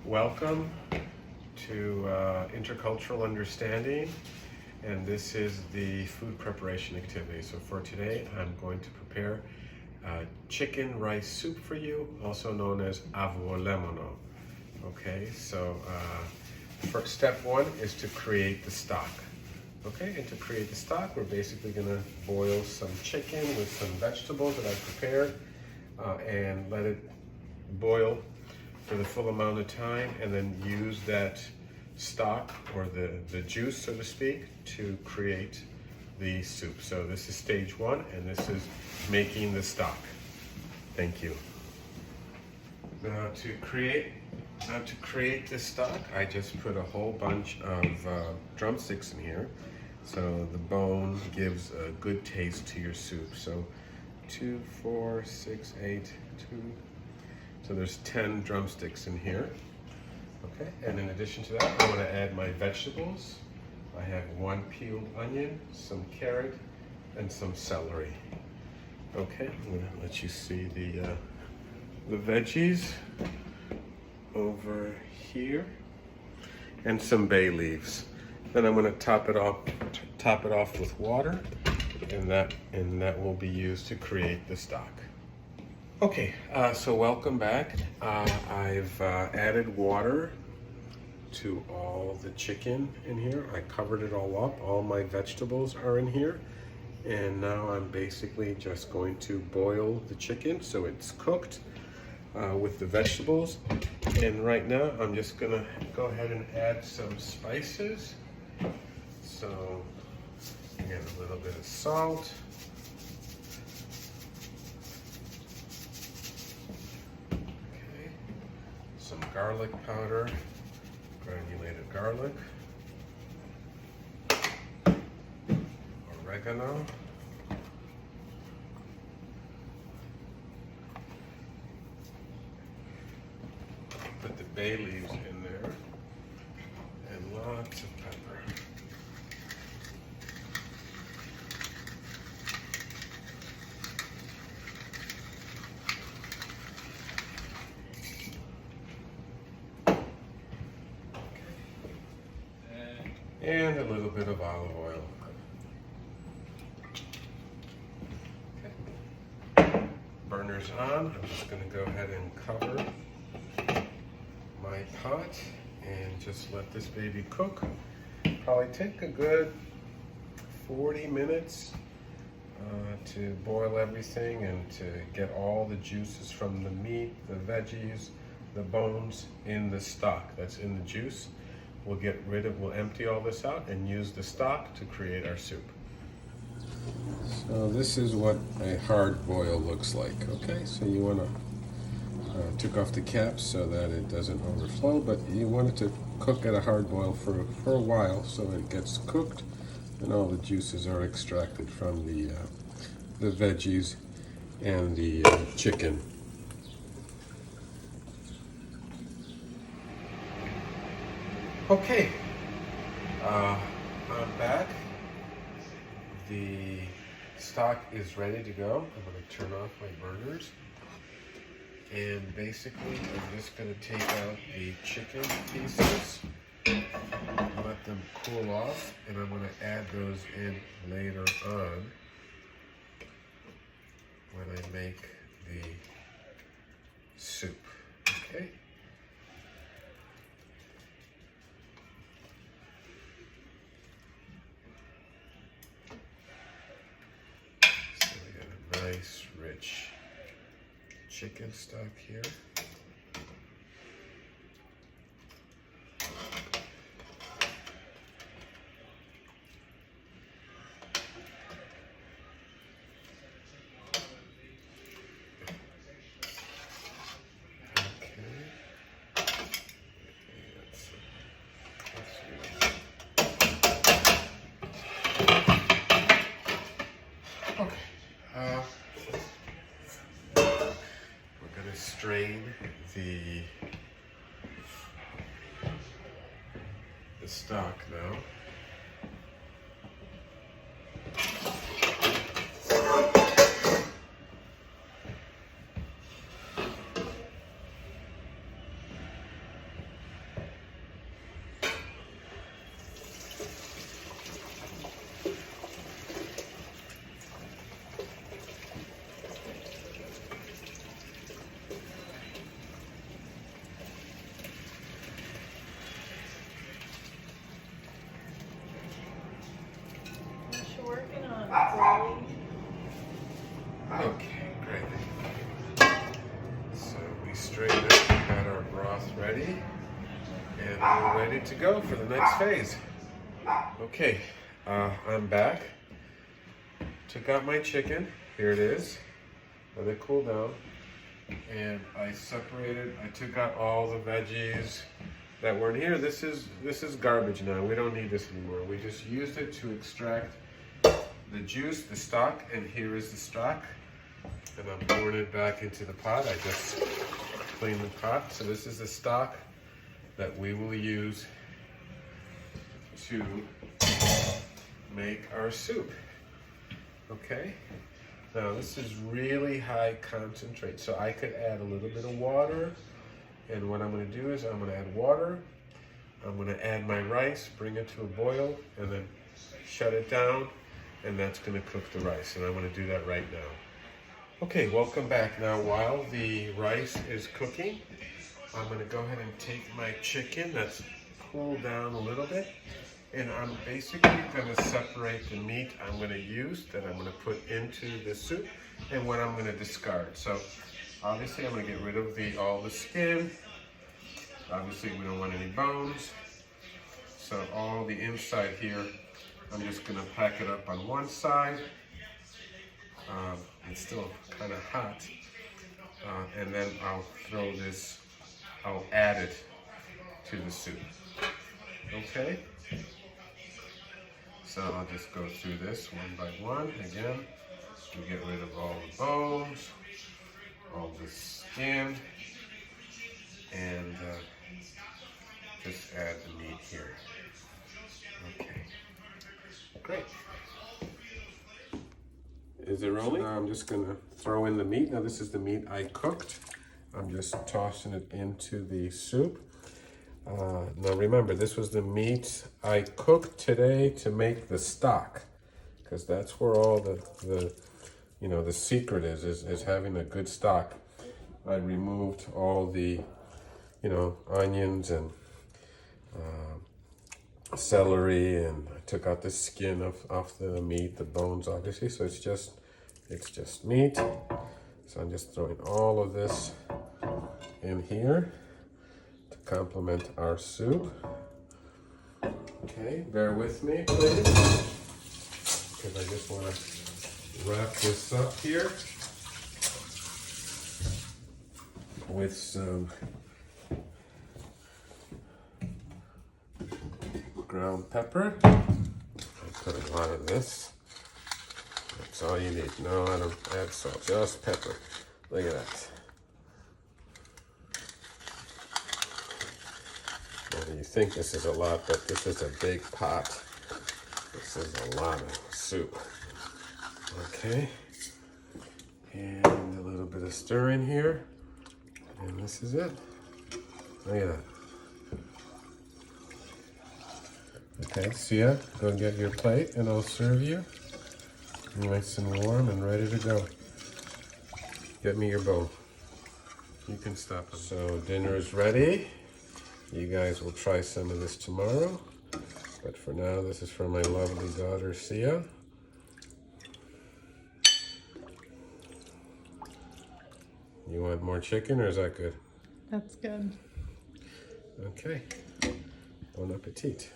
Welcome to Intercultural Understanding, and this is the food preparation activity. So for today, I'm going to prepare chicken rice soup for you, also known as Avgolemono. Okay, so first step one is to create the stock. Okay, and to create the stock, we're basically gonna boil some chicken with some vegetables that I've prepared and let it boil for the full amount of time, and then use that stock or the juice, so to speak, to create the soup. So this is stage one, and this is making the stock. Thank you. Now to create this stock, I just put a whole bunch of drumsticks in here, so the bone gives a good taste to your soup. So 2, 4, 6, 8, 2. So there's 10 drumsticks in here. Okay, and in addition to that, I want to add my vegetables. I have 1 peeled onion, some carrot, and some celery. Okay, I'm going to let you see the veggies over here, and some bay leaves. Then I'm going to top it off with water, and that will be used to create the stock. Okay, so welcome back. I've added water to all the chicken in here. I covered it all up. All my vegetables are in here. And now I'm basically just going to boil the chicken so it's cooked with the vegetables. And right now I'm just gonna go ahead and add some spices. So again, a little bit of salt. Some garlic powder, granulated garlic, oregano, put the bay leaves in there, and lots of pepper. And a little bit of olive oil. Okay. Burner's on. I'm just going to go ahead and cover my pot and just let this baby cook. Probably take a good 40 minutes to boil everything and to get all the juices from the meat, the veggies, the bones in the stock that's in the juice. We'll empty all this out and use the stock to create our soup. So this is what a hard boil looks like. Okay, so you want to took off the cap so that it doesn't overflow, but you want it to cook at a hard boil for a while so it gets cooked and all the juices are extracted from the veggies and the chicken. Okay, I'm back. The stock is ready to go. I'm going to turn off my burners. And basically, I'm just going to take out the chicken pieces, let them cool off, and I'm going to add those in later on when I make the soup. Okay? Nice, rich chicken stock here. We're going to strain the stock now. Okay, great. So we straightened up, got our broth ready, and we're ready to go for the next phase. Okay, I'm back. Took out my chicken. Here it is. Let it cool down. And I took out all the veggies that were in here. This is garbage now. We don't need this anymore. We just used it to extract the juice, the stock, and here is the stock. And I'm pouring it back into the pot. I just cleaned the pot. So this is the stock that we will use to make our soup. Okay? Now this is really high concentrate, so I could add a little bit of water. And what I'm going to do is I'm going to add water. I'm going to add my rice, bring it to a boil, and then shut it down. And that's going to cook the rice. And I'm going to do that right now. Okay, welcome back. Now while the rice is cooking, I'm going to go ahead and take my chicken that's cooled down a little bit. And I'm basically going to separate the meat I'm going to use, that I'm going to put into the soup, and what I'm going to discard. So obviously I'm going to get rid of all the skin. Obviously we don't want any bones. So all the inside here, I'm just going to pack it up on one side. It's still kind of hot. And then I'll add it to the soup. Okay? So I'll just go through this one by one. Again, we get rid of all the bones, all the skin, and just add the meat here. Okay, great. Is it rolling? Now I'm just gonna throw in the meat. Now this is the meat I cooked. I'm just tossing it into the soup. Now remember, this was the meat I cooked today to make the stock, because that's where all the secret is having a good stock. I removed all the, onions and celery, and I took out the skin off the meat, the bones obviously, so it's just meat. So I'm just throwing all of this in here to complement our soup. Okay, bear with me please, because I just want to wrap this up here with some ground pepper. I put a lot of this. That's all you need. No, I don't add salt, just pepper. Look at that. Well, you think this is a lot, but this is a big pot. This is a lot of soup. Okay. And a little bit of stir in here. And this is it. Look at that. Okay, Sia, go get your plate and I'll serve you. Nice and warm and ready to go. Get me your bowl. You can stop them. So dinner is ready. You guys will try some of this tomorrow. But for now, this is for my lovely daughter, Sia. You want more chicken or is that good? That's good. Okay. Bon appetit.